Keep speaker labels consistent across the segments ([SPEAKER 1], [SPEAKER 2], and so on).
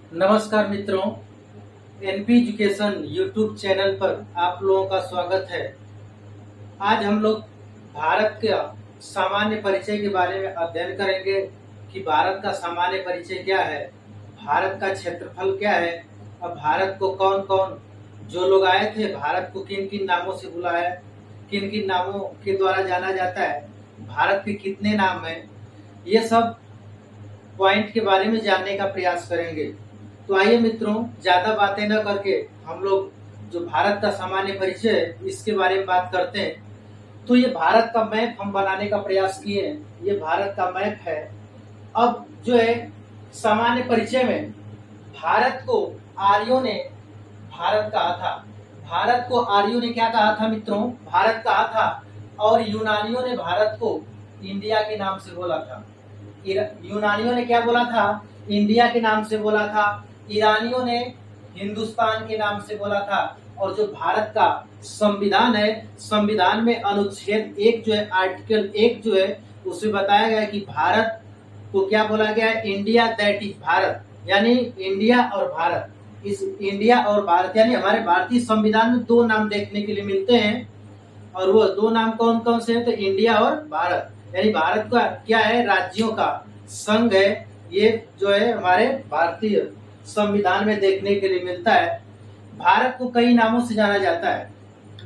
[SPEAKER 1] नमस्कार मित्रों, NP education YouTube channel पर आप लोगों का स्वागत है। आज हम लोग भारत के सामान्य परिचय के बारे में अध्ययन करेंगे कि भारत का सामान्य परिचय क्या है, भारत का क्षेत्रफल क्या है और भारत को कौन कौन जो लोग आए थे भारत को किन किन नामों से बुलाया, किन किन नामों के द्वारा जाना जाता है, भारत के कितने नाम हैं, ये सब पॉइंट के बारे में जानने का प्रयास करेंगे। तो आइए मित्रों, ज्यादा बातें न करके हम लोग जो भारत का सामान्य परिचय है इसके बारे में बात करते हैं। तो ये भारत का मैप हम बनाने का प्रयास किए हैं, ये भारत का मैप है। अब जो है सामान्य परिचय में भारत को आर्यों ने भारत कहा था। भारत को आर्यों ने क्या कहा था मित्रों? भारत कहा था। और यूनानियों ने भारत को इंडिया के नाम से बोला था। यूनानियों ने क्या बोला था? इंडिया के नाम से बोला था। ईरानियों ने हिंदुस्तान के नाम से बोला था। और जो भारत का संविधान है, संविधान में अनुच्छेद 1 जो है, आर्टिकल 1 जो है, उसमें बताया गया है कि भारत को क्या बोला गया है? इंडिया दैट इज भारत, यानी इंडिया और भारत। इस इंडिया और भारत यानी हमारे भारतीय संविधान में दो नाम देखने के लिए मिलते हैं, और वो दो नाम कौन कौन से हैं? तो इंडिया और भारत। यानी भारत का क्या है? राज्यों का संघ है। ये जो है हमारे भारतीय संविधान में देखने के लिए मिलता है। भारत को कई नामों से जाना जाता है।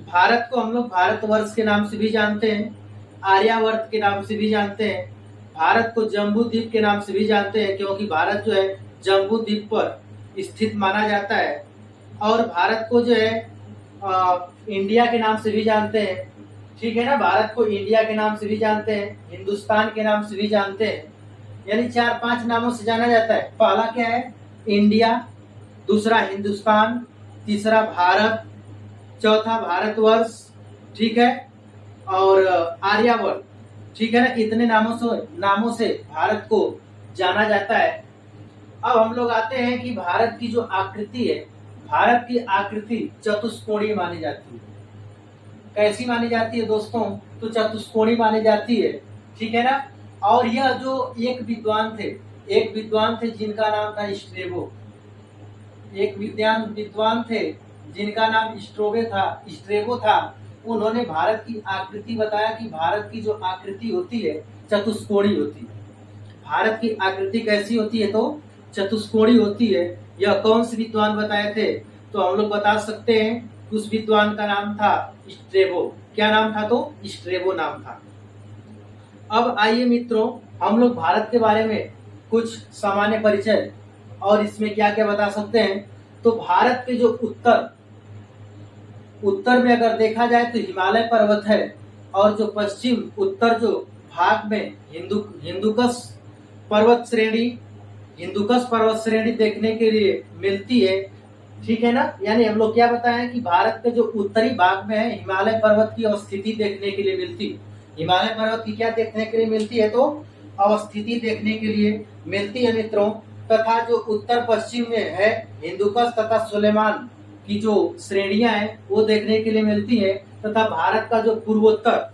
[SPEAKER 1] भारत को हम लोग भारतवर्ष के नाम से भी जानते हैं, आर्यावर्त के नाम से भी जानते हैं, भारत को जम्बू द्वीप के नाम से भी जानते हैं, क्योंकि भारत जो है जम्बू द्वीप पर स्थित माना जाता है। और भारत को जो है इंडिया के नाम से भी जानते हैं, ठीक है ना? भारत को इंडिया के नाम से भी जानते हैं, हिंदुस्तान के नाम से भी जानते हैं। यानी 4-5 नामों से जाना जाता है। पहला क्या है? इंडिया, दूसरा हिंदुस्तान, तीसरा भारत, चौथा भारतवर्ष, ठीक है, और आर्यावर्त, ठीक है ना? इतने नामों से भारत को जाना जाता है। अब हम लोग आते हैं कि भारत की जो आकृति है, भारत की आकृति चतुष्कोणीय मानी जाती है। कैसी मानी जाती है दोस्तों? तो चतुष्कोणीय मानी जाती है, ठीक है ना? और यह जो एक विद्वान थे जिनका नाम था स्ट्रेबो। एक विद्वान थे जिनका नाम स्ट्रेबो था। उन्होंने भारत की आकृति बताया कि भारत की जो आकृति होती है चतुष्कोणीय होती है। भारत की आकृति कैसी होती है? तो चतुष्कोणीय होती है। यह कौन से विद्वान बताए थे? तो हम लोग बता सकते हैं, उस विद्वान का नाम था स्ट्रेबो। क्या नाम था? तो स्ट्रेबो नाम था। अब आइए मित्रों, हम लोग भारत के बारे में कुछ सामान्य परिचय और इसमें क्या क्या बता सकते हैं। तो भारत के जो उत्तर में अगर देखा जाए तो हिमालय पर्वत है, और जो पश्चिम उत्तर जो भाग में हिंदुकश पर्वत श्रेणी देखने के लिए मिलती है, ठीक है ना? यानी हम लोग क्या बताएं कि भारत के जो उत्तरी भाग में है हिमालय पर्वत की अवस्थिति देखने के लिए मिलती है। हिमालय पर्वत की क्या देखने के लिए मिलती है? तो अवस्थिति देखने के लिए मिलती है मित्रों। तथा जो उत्तर पश्चिम में है हिंदुकश तथा सुलेमान की जो श्रेणियां हैं वो देखने के लिए मिलती है। तथा भारत का जो पूर्वोत्तर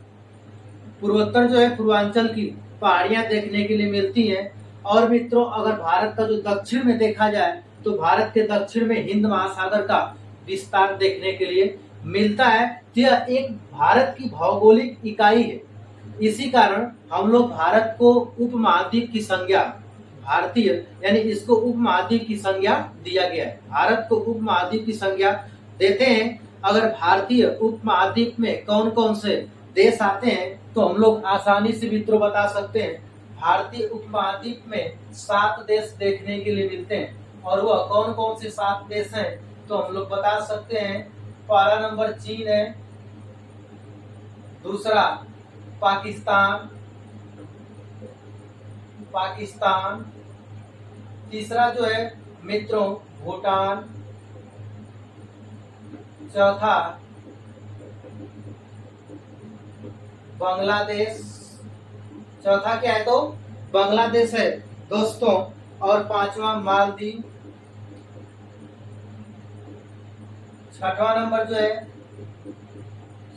[SPEAKER 1] जो है, पूर्वांचल की पहाड़ियां देखने के लिए मिलती हैं। और मित्रों, अगर भारत का जो दक्षिण में देखा जाए तो भारत के दक्षिण में हिंद महासागर का विस्तार देखने के लिए मिलता है। यह एक भारत की भौगोलिक इकाई है। इसी कारण हम लोग भारत को उपमहाद्वीप की संज्ञा, भारतीय यानी इसको उपमहाद्वीप की संज्ञा दिया गया है। भारत को उपमहाद्वीप की संज्ञा देते हैं। अगर भारतीय उपमहाद्वीप में कौन कौन से देश आते हैं तो हम लोग आसानी से मित्रों बता सकते हैं। भारतीय उपमहाद्वीप में 7 देश देखने के लिए मिलते हैं। और वह कौन कौन से 7 देश हैं तो हम लोग बता सकते हैं। पहला नंबर चीन है, दूसरा पाकिस्तान, तीसरा जो है मित्रों भूटान, चौथा बांग्लादेश, चौथा क्या है? तो बांग्लादेश है दोस्तों। और पांचवा मालदीव, छठवां नंबर जो है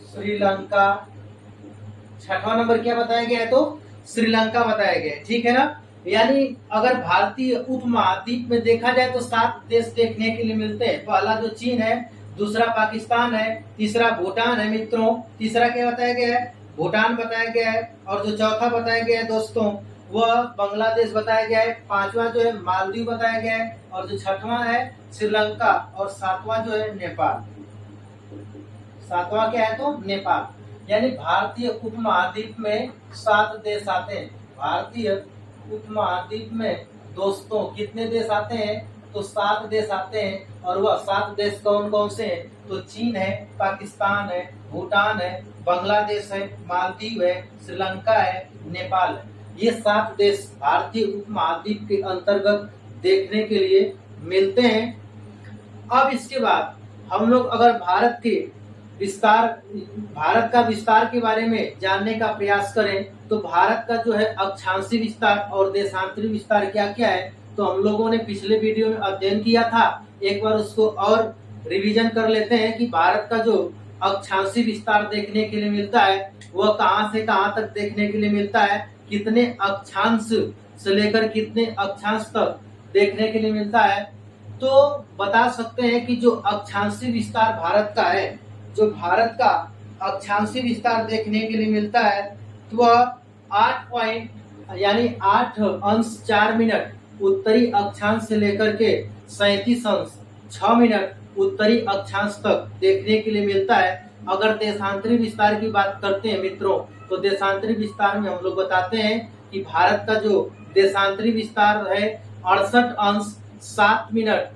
[SPEAKER 1] श्रीलंका। छठवां नंबर क्या बताया गया है? तो श्रीलंका बताया गया है, ठीक है ना? यानी अगर भारतीय उपमहाद्वीप में देखा जाए तो 7 देश देखने के लिए मिलते हैं। पहला जो चीन है, दूसरा पाकिस्तान है, तीसरा भूटान है मित्रों, तीसरा क्या बताया गया है, भूटान बताया गया है, और जो चौथा बताया गया है दोस्तों वह बांग्लादेश बताया गया है, पांचवा जो है मालदीव बताया गया है, और जो छठवां है श्रीलंका, और सातवां जो है नेपाल। सातवां क्या है तो नेपाल। यानी भारतीय उपमहाद्वीप में 7 देश आते हैं। भारतीय उपमहाद्वीप में दोस्तों कितने देश आते हैं तो 7 देश आते हैं। और वह 7 देश कौन कौन से हैं तो चीन है, पाकिस्तान है, भूटान है, बांग्लादेश है, मालदीव है, श्रीलंका है, नेपाल है। ये 7 देश भारतीय उपमहाद्वीप के अंतर्गत देखने के लिए मिलते हैं। अब इसके बाद हम लोग अगर भारत का विस्तार के बारे में जानने का प्रयास करें तो भारत का जो है अक्षांशीय विस्तार और देशांतरी विस्तार क्या क्या है तो हम लोगों ने पिछले वीडियो में अध्ययन किया था। एक बार उसको और रिवीजन कर लेते हैं कि भारत का जो अक्षांशीय विस्तार देखने के लिए मिलता है वह कहां से कहां तक देखने के लिए मिलता है, कितने अक्षांश से लेकर कितने अक्षांश तक देखने के लिए मिलता है। तो बता सकते हैं कि जो अक्षांशीय विस्तार भारत का है, जो भारत का अक्षांशीय विस्तार देखने के लिए मिलता है तो वह 8 अंश 4 मिनट उत्तरी अक्षांश से लेकर के 37 अंश 6 मिनट उत्तरी अक्षांश तक देखने के लिए मिलता है। अगर देशांतरी विस्तार की बात करते हैं मित्रों तो देशांतरी विस्तार में हम लोग बताते हैं कि भारत का जो देशांतरी विस्तार है 68 अंश 7 मिनट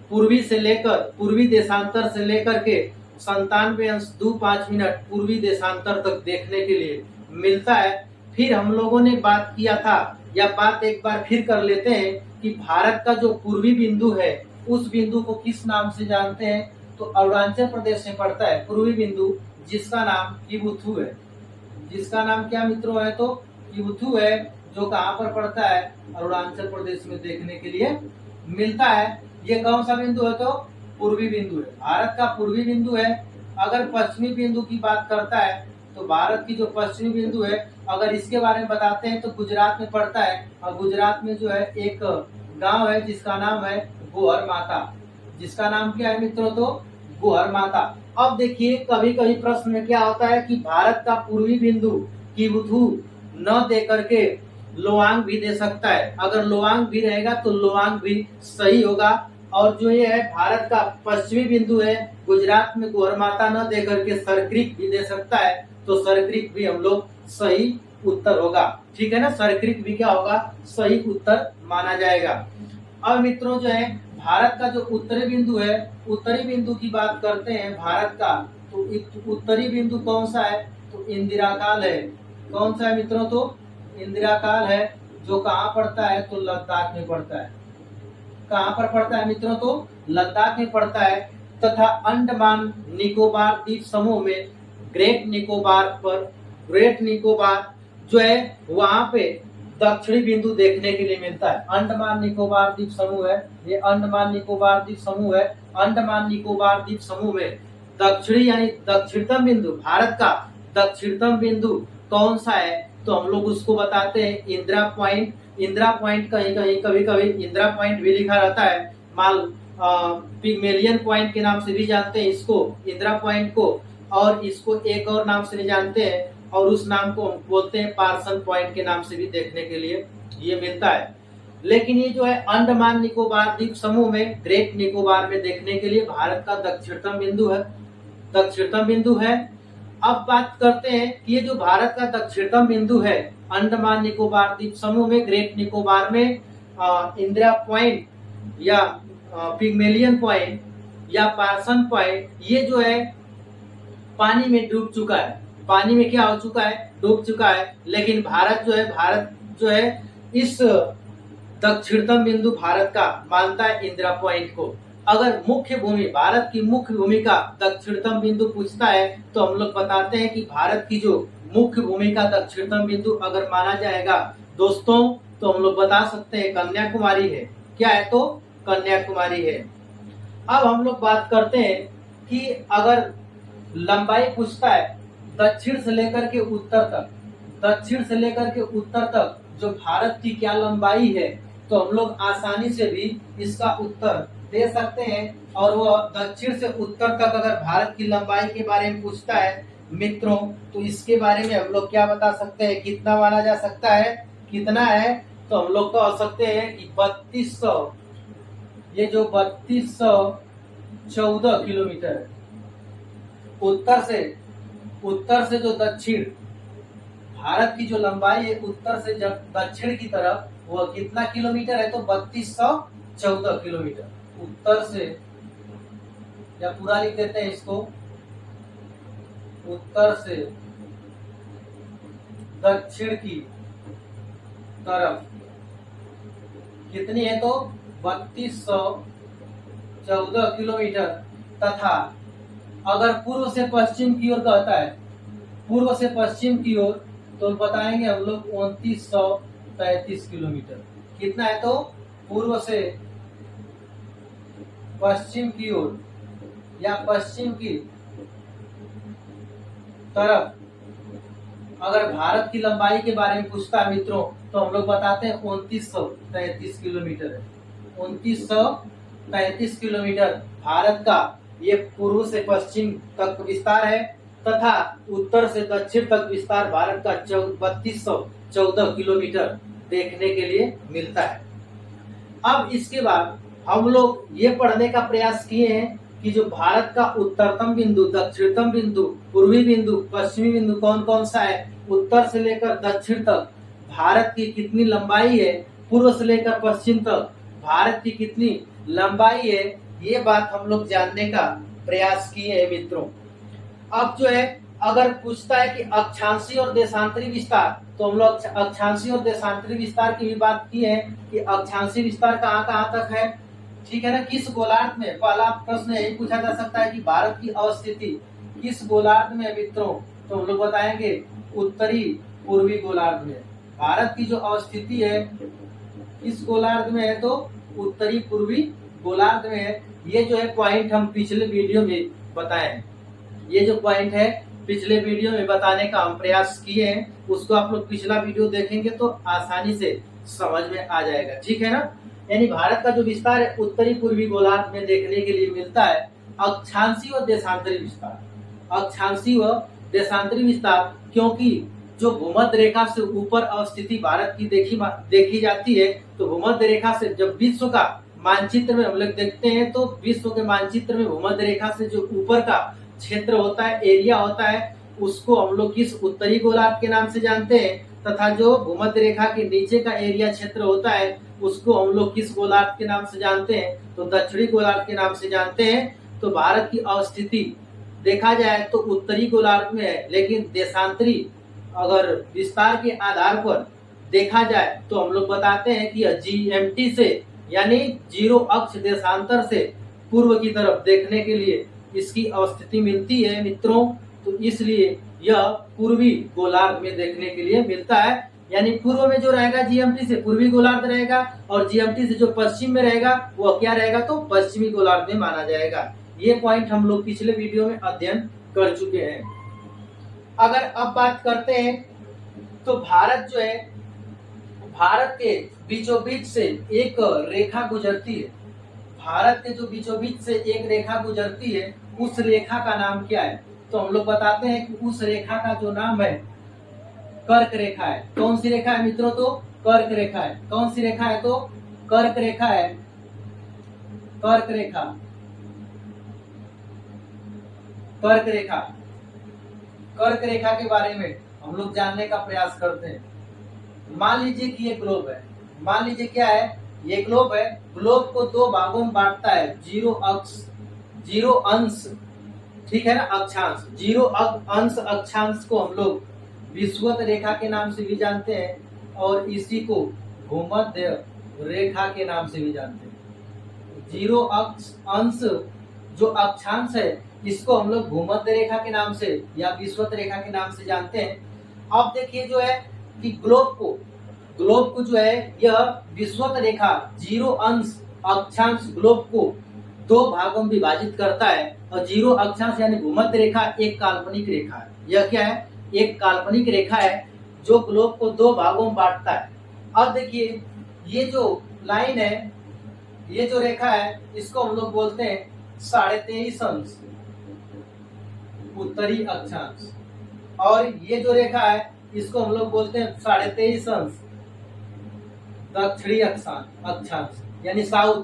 [SPEAKER 1] पूर्वी देशांतर से लेकर के 97.25 मिनट पूर्वी देशांतर तक देखने के लिए मिलता है। फिर हम लोगों ने बात किया था, या बात एक बार फिर कर लेते हैं कि भारत का जो पूर्वी बिंदु है उस बिंदु को किस नाम से जानते हैं तो अरुणाचल प्रदेश में पड़ता है पूर्वी बिंदु, जिसका नाम किबुथु है। जिसका नाम क्या मित्रों है तो किबुथु है, जो कहाँ पर पड़ता है अरुणाचल प्रदेश में देखने के लिए मिलता है। ये कौन सा बिंदु है तो पूर्वी बिंदु है, भारत का पूर्वी बिंदु है। अगर पश्चिमी बिंदु की बात करता है तो भारत की जो पश्चिमी बिंदु है अगर इसके बारे में बताते हैं तो गुजरात में पड़ता है, और गुजरात में जो है एक गांव है जिसका नाम है गोहर माता। जिसका नाम क्या है मित्रों तो गोहर माता। अब देखिए कभी कभी प्रश्न में क्या होता है कि भारत का पूर्वी बिंदु किबुथु न दे करके लोआंग भी दे सकता है। अगर लोआंग भी रहेगा तो लोआंग भी सही होगा। और जो ये है भारत का पश्चिमी बिंदु है गुजरात में गोहरमाता न दे करके सरक्रिक भी दे सकता है, तो सरक्रिक भी हम लोग सही उत्तर होगा। ठीक है ना, सरक्रिक भी क्या होगा सही उत्तर माना जाएगा। अब मित्रों जो है भारत का जो उत्तरी बिंदु है, उत्तरी बिंदु की बात करते हैं भारत का, तो उत्तरी बिंदु कौन सा है तो इंदिराकाल है। कौन सा है मित्रों तो इंदिराकाल है, जो कहाँ पड़ता है तो लद्दाख में पड़ता है। कहाँ पर पड़ता है मित्रों तो लद्दाख में पड़ता है। तथा अंडमान निकोबार द्वीप समूह में ग्रेट निकोबार जो है वहां पे दक्षिणी बिंदु देखने के लिए मिलता है। अंडमान निकोबार द्वीप समूह है, ये अंडमान निकोबार द्वीप समूह है। अंडमान निकोबार द्वीप समूह में दक्षिणी यानी दक्षिणतम बिंदु, भारत का दक्षिणतम बिंदु कौन सा है तो हम लोग उसको बताते हैं इंदिरा पॉइंट। इंदिरा पॉइंट कहीं कहीं कभी कभी इंदिरा पॉइंट भी लिखा रहता है, पिग्मेलियन पॉइंट के नाम से भी जानते हैं इसको, इंदिरा पॉइंट को, और इसको एक और नाम से भी जानते हैं और उस नाम को हम बोलते हैं पार्सन पॉइंट के नाम से भी देखने के लिए ये मिलता है। लेकिन ये जो है अंडमान निकोबार द्वीप समूह में ग्रेट निकोबार में देखने के लिए भारत का दक्षिणतम बिंदु है। अब बात करते हैं कि ये जो भारत का दक्षिणतम बिंदु है अंडमान निकोबार द्वीप समूह में ग्रेट निकोबार में इंदिरा पॉइंट या पिग्मेलियन पॉइंट या पार्सन पॉइंट, ये जो है पानी में डूब चुका है। पानी में क्या हो चुका है डूब चुका है। लेकिन भारत जो है इस दक्षिणतम बिंदु भारत का मानता है इंदिरा पॉइंट को। अगर भारत की मुख्य भूमि का दक्षिणतम बिंदु पूछता है तो हम लोग बताते हैं कि भारत की जो मुख्य भूमि का दक्षिणतम बिंदु अगर माना जाएगा दोस्तों तो हम लोग बता सकते हैं कन्याकुमारी है। क्या है तो कन्याकुमारी है। अब हम लोग बात करते हैं कि अगर लंबाई पूछता है दक्षिण से लेकर के उत्तर तक जो भारत की क्या लंबाई है, तो हम लोग आसानी से भी इसका उत्तर दे सकते हैं। और वह दक्षिण से उत्तर तक अगर भारत की लंबाई के बारे में पूछता है मित्रों, तो इसके बारे में हम लोग क्या बता सकते हैं, कितना माना जा सकता है, कितना है, तो हम लोग कह सकते हैं कि 3200, ये जो 3214 किलोमीटर है। उत्तर से जो दक्षिण भारत की जो लंबाई है उत्तर से जब दक्षिण की तरफ, वह कितना किलोमीटर है, तो 3214 किलोमीटर। उत्तर से, या पूरा लिख देते हैं इसको, उत्तर से दक्षिण की तरफ कितनी है, तो 3214 किलोमीटर। तथा अगर पूर्व से पश्चिम की ओर कहता है, पूर्व से पश्चिम की ओर, तो बताएंगे हम लोग 2933 किलोमीटर। कितना है, तो पूर्व से पश्चिम की ओर या पश्चिम की तरफ अगर भारत की लंबाई के बारे में पूछता है मित्रों, तो हम लोग बताते हैं 2933 किलोमीटर है। 2933 किलोमीटर भारत का ये पूर्व से पश्चिम तक विस्तार है, तथा उत्तर से दक्षिण तक विस्तार भारत का 3214 किलोमीटर देखने के लिए मिलता है। अब इसके बाद हम लोग ये पढ़ने का प्रयास किए हैं कि जो भारत का उत्तरतम बिंदु, दक्षिणतम बिंदु, पूर्वी बिंदु, पश्चिमी बिंदु कौन कौन सा है, उत्तर से लेकर दक्षिण तक भारत की कितनी लंबाई है, पूर्व से लेकर पश्चिम तक भारत की कितनी लंबाई है, ये बात हम लोग जानने का प्रयास किए हैं मित्रों। अब जो है अगर पूछता है कि अक्षांशीय और देशांतरी विस्तार, तो हम लोग अक्षांशीय और देशांतरी विस्तार की भी बात की है कि अक्षांशीय विस्तार कहाँ कहाँ तक है, ठीक है ना, किस गोलार्ध में। पहला प्रश्न यही पूछा जा सकता है कि भारत की अवस्थिति किस गोलार्ध में है मित्रों, तो हम लोग बताएंगे उत्तरी पूर्वी गोलार्ध में। भारत की जो अवस्थिति है किस गोलार्ध में है, तो उत्तरी पूर्वी गोलार्ध में है। ये जो है पॉइंट हम पिछले वीडियो में बताए हैं, ये जो पॉइंट है पिछले वीडियो में बताने का हम प्रयास किए हैं, उसको आप लोग पिछला वीडियो देखेंगे तो आसानी से समझ में आ जाएगा, ठीक है ना। यानी भारत का जो विस्तार है उत्तरी पूर्वी गोलार्ध में देखने के लिए मिलता है अक्षांशीय व देशांतरी विस्तार। अक्षांशीय व देशांतरी विस्तार क्योंकि जो भूमध्य रेखा से ऊपर अवस्थिति भारत की देखी जाती है, तो भूमध्य रेखा से जब विश्व का मानचित्र में हम लोग देखते हैं, तो विश्व के मानचित्र में भूमध्य रेखा से जो ऊपर का क्षेत्र होता है, एरिया होता है, उसको हम लोग किस उत्तरी गोलार्ध के नाम से जानते हैं, तथा जो भूमध्य रेखा के नीचे का एरिया क्षेत्र होता है उसको हम लोग किस गोलार्ध के नाम से जानते हैं, तो दक्षिणी गोलार्ध के नाम से जानते हैं। तो भारत की अवस्थिति देखा जाए तो उत्तरी गोलार्ध में है, लेकिन देशांतरी अगर विस्तार के आधार पर देखा जाए तो हम लोग बताते हैं कि GMT से, यानी जीरो अक्ष देशांतर से पूर्व की तरफ देखने के लिए इसकी अवस्थिति मिलती है मित्रों। तो इसलिए यह पूर्वी गोलार्ध में देखने के लिए मिलता है। यानी पूर्व में जो रहेगा GMT से पूर्वी गोलार्ध रहेगा, और GMT से जो पश्चिम में रहेगा वह क्या रहेगा, तो पश्चिमी गोलार्ध में माना जाएगा। ये पॉइंट हम लोग पिछले वीडियो में अध्ययन कर चुके हैं। अगर अब बात करते हैं तो भारत जो है, भारत के बीचों बीच से एक रेखा गुजरती है। भारत के जो बीचों बीच से एक रेखा गुजरती है, उस रेखा का नाम क्या है, तो हम लोग बताते हैं कि उस रेखा का जो नाम है कर्क रेखा है। कौन सी रेखा है मित्रों, तो कर्क रेखा है। कौन सी रेखा है, तो कर्क रेखा है। कर्क रेखा, कर्क रेखा, कर्क रेखा के बारे में हम लोग जानने का प्रयास करते हैं। मान लीजिए कि ये ग्लोब है, मान लीजिए क्या है, ये ग्लोब है। ग्लोब को दो भागों में बांटता है, जीरो अक्ष, जीरो अंश, ठीक है ना, अक्षांश। जीरो अंश अक्षांश को हम लोग विषुवत रेखा के नाम से भी जानते हैं, और इसी को भूमध्य रेखा के नाम से भी जानते हैं। जीरो अंश जो अक्षांश है, इसको हम लोग भूमध्य रेखा के नाम से या विषुवत रेखा के नाम से जानते हैं। अब देखिए जो है कि ग्लोब को जो है यह विषुवत रेखा जीरो अंश अक्षांश ग्लोब को दो भागों में विभाजित करता है, और जीरो अक्षांश यानी भूमध्य रेखा एक काल्पनिक रेखा है। यह क्या है, एक काल्पनिक रेखा है जो ग्लोब को दो भागों में बांटता है। अब देखिए ये जो लाइन है, ये जो रेखा है, इसको हम लोग बोलते हैं 23.5 अंश उत्तरी अक्षांश, और ये जो रेखा है इसको हम लोग बोलते हैं 23.5 अंश दक्षिणी अक्षांश यानी साउथ,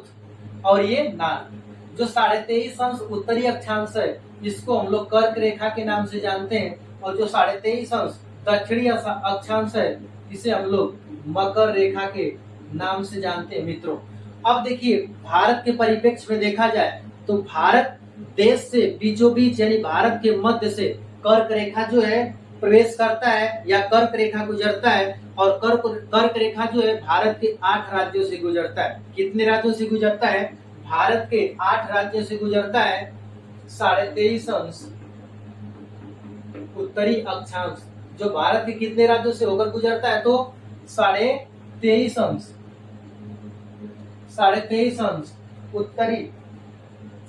[SPEAKER 1] और ये नॉर्थ। जो 23.5 अंश उत्तरी अक्षांश है इसको हम लोग कर्क रेखा के नाम से जानते हैं, और जो 23.5 अंश दक्षिणी अक्षांश है इसे हम लोग मकर रेखा के नाम से जानते हैं मित्रों। अब देखिए भारत के परिप्रेक्ष्य में देखा जाए तो भारत देश से बीचों बीच यानी भारत के मध्य से कर्क रेखा जो है प्रवेश करता है या कर्क रेखा गुजरता है, और कर्क रेखा जो है भारत के 8 राज्यों से गुजरता है। कितने राज्यों से गुजरता है? भारत के 8 राज्यों से गुजरता है। 23.5 अंश उत्तरी अक्षांश जो भारत के कितने राज्यों से होकर गुजरता है? तो 23.5 अंश 23.5 अंश उत्तरी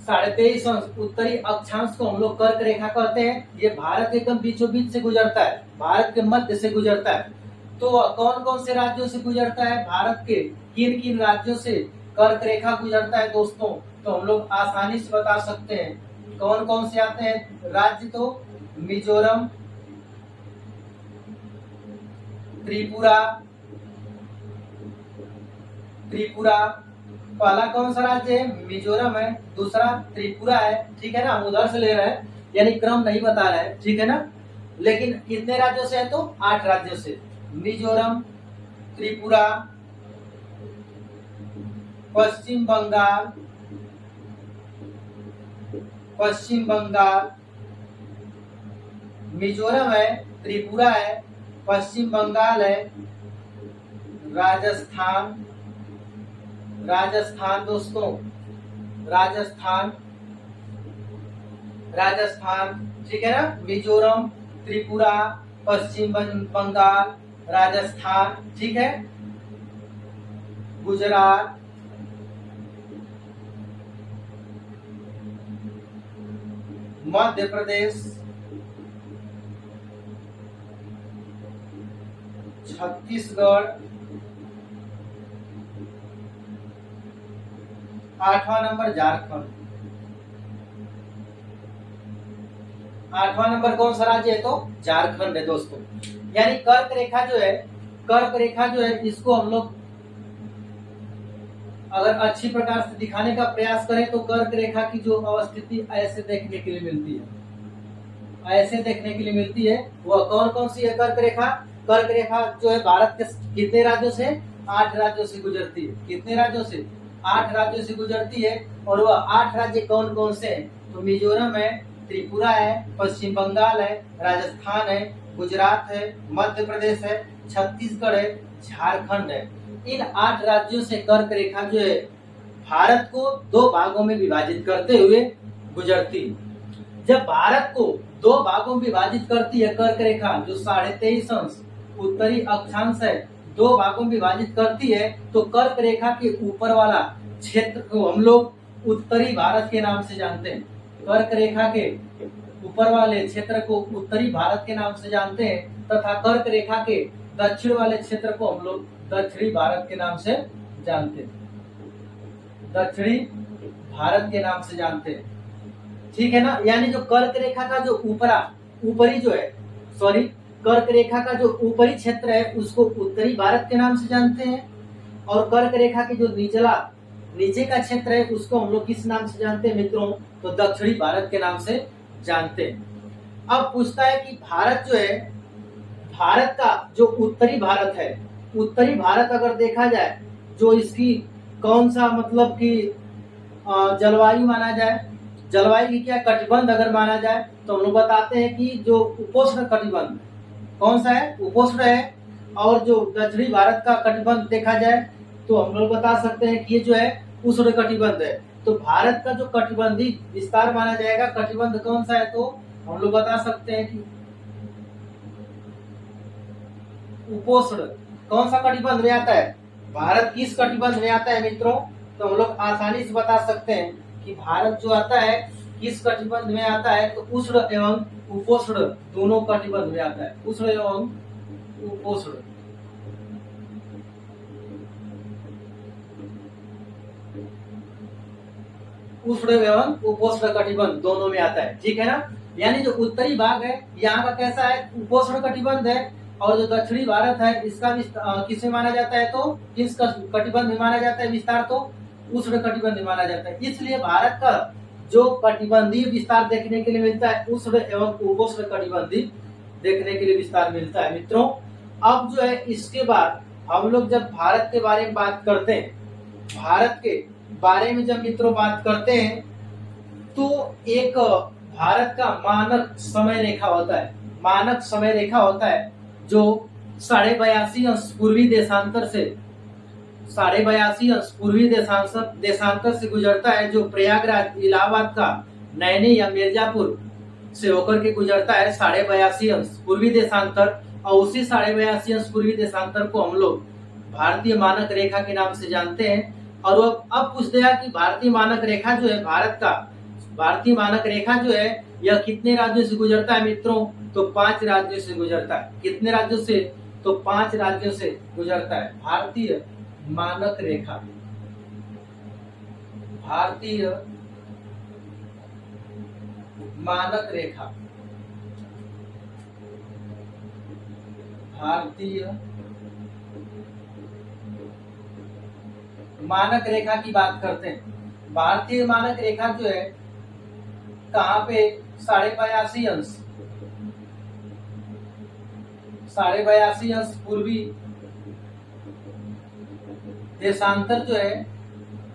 [SPEAKER 1] 23.5 अंश उत्तरी अक्षांश को हम लोग कर्क रेखा कहते हैं। ये भारत के एकदम बीचों बीच से गुजरता है, भारत के मध्य से गुजरता है। तो कौन कौन से राज्यों से गुजरता है? भारत के किन किन राज्यों से कर्क रेखा गुजरता है दोस्तों? तो हम लोग आसानी से बता सकते हैं कौन कौन से आते हैं राज्य। तो मिजोरम, त्रिपुरा, पहला कौन सा राज्य है? मिजोरम है, दूसरा त्रिपुरा है, ठीक है ना। हम उधर से ले रहे हैं यानी क्रम नहीं बता रहे हैं, ठीक है ना। लेकिन कितने राज्यों से है? तो 8 राज्यों से। मिजोरम, त्रिपुरा, पश्चिम बंगाल, मिजोरम है, त्रिपुरा है, पश्चिम बंगाल है, राजस्थान दोस्तों, राजस्थान, ठीक है ना। मिजोरम, त्रिपुरा, पश्चिम बंगाल, राजस्थान, ठीक है। गुजरात, मध्य प्रदेश, छत्तीसगढ़, 8वां नंबर झारखंड। 8वां नंबर कौन सा राज्य है? तो झारखंड है दोस्तों। यानी कर्क रेखा जो है इसको हम लोग अगर अच्छी प्रकार से दिखाने का प्रयास करें तो कर्क रेखा की जो अवस्थिति ऐसे देखने के लिए मिलती है, वह कौन कौन सी है कर्क रेखा? कर्क रेखा जो है भारत के कितने राज्यों से? 8 राज्यों से गुजरती है। कितने राज्यों से? 8 राज्यों से गुजरती है। और वह 8 राज्य कौन कौन से हैं? तो मिजोरम है, त्रिपुरा है, पश्चिम बंगाल है, राजस्थान है, गुजरात है, मध्य प्रदेश है, छत्तीसगढ़ है, झारखंड है। इन 8 राज्यों से कर्क रेखा जो है भारत को 2 भागों में विभाजित करते हुए गुजरती। जब भारत को 2 भागों में विभाजित करती है कर्क रेखा, जो 23.5 अंश उत्तरी अक्षांश है, 2 भागों में विभाजित करती है, तो कर्क रेखा के ऊपर वाला क्षेत्र को हम लोग उत्तरी भारत के नाम से जानते हैं। कर्क रेखा के ऊपर वाले क्षेत्र को उत्तरी भारत के नाम से जानते हैं, तथा कर्क रेखा के दक्षिण वाले क्षेत्र को हम लोग दक्षिणी भारत के नाम से जानते हैं। दक्षिणी भारत के नाम से जानते हैं, ठीक है ना। यानी जो कर्क रेखा का जो कर्क रेखा का जो ऊपरी क्षेत्र है उसको उत्तरी भारत के नाम से जानते हैं, और कर्क रेखा के जो नीचे का क्षेत्र है उसको हम लोग किस नाम से जानते हैं मित्रों? तो दक्षिणी भारत के नाम से जानते हैं। अब पूछता है कि भारत जो है, भारत का जो उत्तरी भारत है, उत्तरी भारत अगर देखा जाए जो इसकी कौन सा मतलब कि जलवायु माना जाए, जलवायु की क्या कटिबंध अगर माना जाए तो हम लोग बताते हैं कि जो उपोष्ण कटिबंध कौन सा है? उपोष्ण है। और जो दक्षिणी भारत का कटिबंध देखा जाए तो हम लोग बता सकते हैं कि ये जो है उष्ण कटिबंध है। तो भारत का जो कटिबंधी विस्तार माना जाएगा, कटिबंध कौन सा है? तो हम लोग बता सकते हैं कि उपोष्ण। कौन सा कटिबंध में आता है? भारत किस कटिबंध में आता है मित्रों? तो हम लोग आसानी से बता सकते हैं कि भारत जो आता है किस कटिबंध में आता है? तो उष्ण एवं उपोष्ण दोनों कटिबंध में आता है। उष्ण एवं उपोष्ण उष्ण एवं उपोष्ण कटिबंध दोनों में आता है, ठीक है ना। यानी जो उत्तरी भाग है यहाँ का कैसा है, उपोष्ण कटिबंध है, और जो दक्षिणी भारत है इसका किसमें माना जाता है, तो किस कटिबंध में माना जाता है विस्तार, तो उष्ण कटिबंध में माना जाता है। इसलिए भारत का जो कटिबंधीय विस्तार देखने के लिए मिलता है उष्ण एवं उपोष्ण कटिबंधीय देखने के लिए विस्तार मिलता है मित्रों। अब जो है इसके बाद हम लोग जब भारत के बारे में बात करते हैं, भारत के बारे में जब मित्रों बात करते हैं तो एक भारत का मानक समय रेखा होता है, मानक समय रेखा होता है जो 82.5 पूर्वी देशांतर से 82.5 पूर्वी देशांतर से गुजरता है, जो प्रयागराज इलाहाबाद का नैनी या मिर्जापुर से होकर के गुजरता है 82.5 पूर्वी देशांतर। और उसी 82.5 पूर्वी देशांतर को हम लोग भारतीय मानक रेखा के नाम से जानते हैं। और वो अब पूछ दिया कि भारतीय मानक रेखा जो है, भारत का भारतीय मानक रेखा जो है यह कितने राज्यों से गुजरता है मित्रों, तो 5 राज्यों से गुजरता है। कितने राज्यों से, तो 5 राज्यों से गुजरता है भारतीय मानक रेखा। भारतीय मानक रेखा, भारतीय मानक रेखा की बात करते हैं। भारतीय मानक रेखा जो है कहाँ पे, 82.5 पूर्वी देशांतर जो है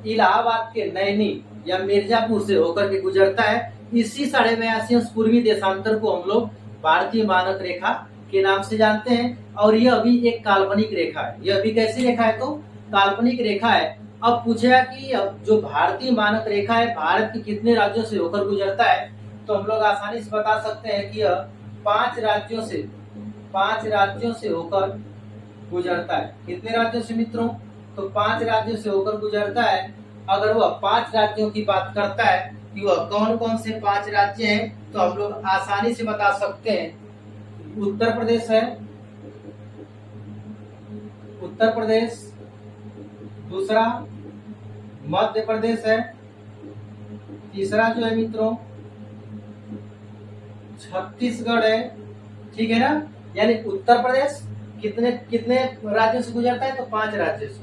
[SPEAKER 1] इलाहाबाद के नैनी या मिर्जापुर से होकर के गुजरता है। इसी 82.5 पूर्वी देशांतर को हम लोग भारतीय मानक रेखा के नाम से जानते हैं। और यह अभी एक काल्पनिक रेखा है, यह अभी कैसी रेखा है, तो काल्पनिक रेखा है। अब पूछा कि जो भारतीय मानक रेखा है भारत के कितने राज्यों से होकर गुजरता है, तो हम लोग आसानी से बता सकते हैं कि यह 5 राज्यों से होकर गुजरता है। कितने राज्यों से मित्रों, तो 5 राज्यों से होकर गुजरता है। अगर वह 5 राज्यों की बात करता है कि वह कौन कौन से 5 राज्य हैं, तो हम लोग आसानी से बता सकते हैं। उत्तर प्रदेश है, उत्तर प्रदेश, दूसरा मध्य प्रदेश है, तीसरा जो है मित्रों छत्तीसगढ़ है, ठीक है ना। यानी उत्तर प्रदेश कितने कितने राज्यों से गुजरता है, तो 5 राज्यों से।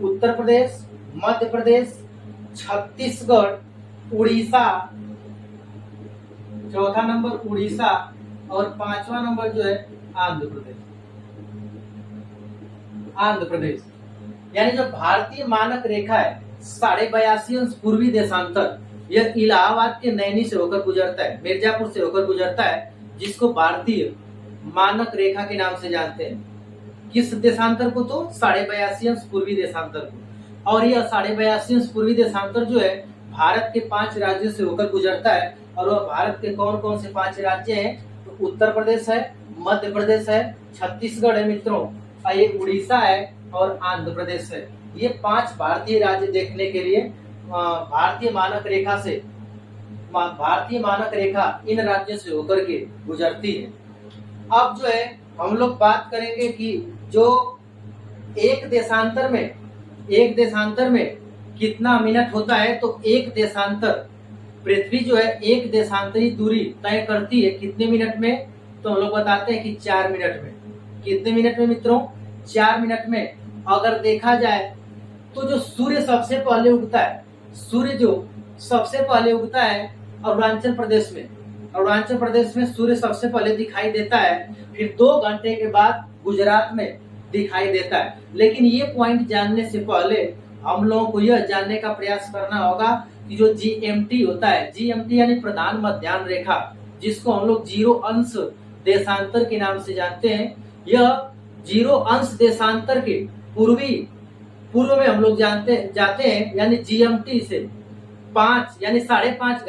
[SPEAKER 1] उत्तर प्रदेश, मध्य प्रदेश, छत्तीसगढ़, उड़ीसा, चौथा नंबर उड़ीसा, और 5वां नंबर जो है आंध्र प्रदेश। आंध्र प्रदेश यानी जो भारतीय मानक रेखा है 82.5 पूर्वी देशांतर, यह इलाहाबाद के नैनी से होकर गुजरता है, मिर्जापुर से होकर गुजरता है, जिसको भारतीय मानक रेखा के नाम से जानते हैं। किस देशांतर को, तो 82.5 पूर्वी देशांतर को। और यह 82.5 पूर्वी देशांतर जो है भारत के 5 राज्यों से होकर गुजरता है। और वह भारत के कौन कौन से 5 राज्य हैं, तो उत्तर प्रदेश है, मध्य प्रदेश है, छत्तीसगढ़ है मित्रों, ये उड़ीसा है और आंध्र प्रदेश है। ये 5 भारतीय राज्य देखने के लिए भारतीय मानक रेखा इन राज्यों से होकर के गुजरती है। अब जो है हम लोग बात करेंगे कि जो एक देशांतर में कितना मिनट होता है, तो एक देशांतर, पृथ्वी जो है एक देशांतरी दूरी तय करती है कितने मिनट में, तो हम लोग बताते हैं कि 4 मिनट में। कितने मिनट में मित्रों, 4 मिनट में। अगर देखा जाए तो जो सूर्य सबसे पहले उगता है, अरुणाचल प्रदेश में सूर्य सबसे पहले दिखाई देता है, फिर 2 घंटे के बाद गुजरात में दिखाई देता है। लेकिन ये पॉइंट जानने से पहले हम लोगों को यह जानने का प्रयास करना होगा कि जो GMT होता है, GMT यानी प्रधान मध्याह्न रेखा, जिसको हम लोग 0 अंश देशांतर के नाम से जानते हैं, यह 0 अंश देशांतर के पूर्व में हम लोग जाते हैं, यानी GMT से 5 यानी 5.5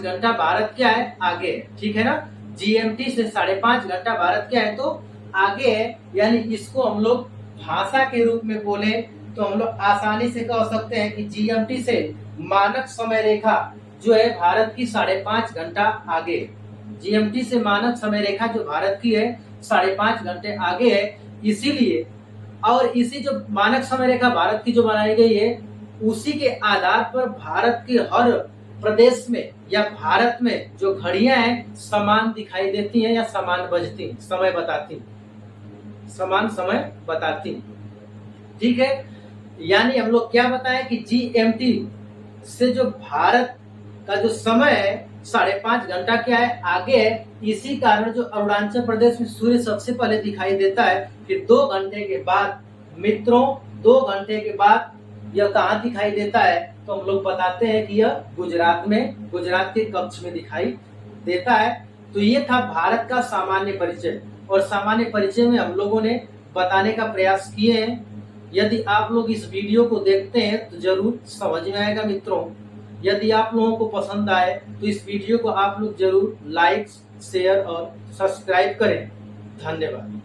[SPEAKER 1] घंटा भारत क्या है, आगे है, ठीक है ना। GMT से 5.5 घंटा भारत क्या है, तो आगे है। यानी इसको हम लोग भाषा के रूप में बोले तो हम लोग आसानी से कह सकते हैं कि GMT से मानक समय रेखा जो है भारत की 5.5 घंटा आगे। GMT से मानक समय रेखा जो भारत की है 5.5 घंटे आगे है। इसीलिए और इसी जो मानक समय रेखा भारत की जो बनाई गई है उसी के आधार पर भारत के हर प्रदेश में या भारत में जो घड़ियां हैं समान दिखाई देती हैं या समान बजती, समय बताती, समान समय बताती। ठीक है, यानी हम लोग क्या बताएं कि GMT से जो भारत का जो समय है 5.5 घंटा क्या है, आगे है। इसी कारण जो अरुणाचल प्रदेश में सूर्य सबसे पहले दिखाई देता है, फिर 2 घंटे के बाद मित्रों, 2 घंटे के बाद यह कहाँ दिखाई देता है, तो हम लोग बताते हैं कि यह गुजरात में, गुजरात के कच्छ में दिखाई देता है। तो ये था भारत का सामान्य परिचय, और सामान्य परिचय में हम लोगों ने बताने का प्रयास किए हैं। यदि आप लोग इस वीडियो को देखते हैं तो जरूर समझ में आएगा मित्रों। यदि आप लोगों को पसंद आए तो इस वीडियो को आप लोग जरूर लाइक, शेयर और सब्सक्राइब करें। धन्यवाद।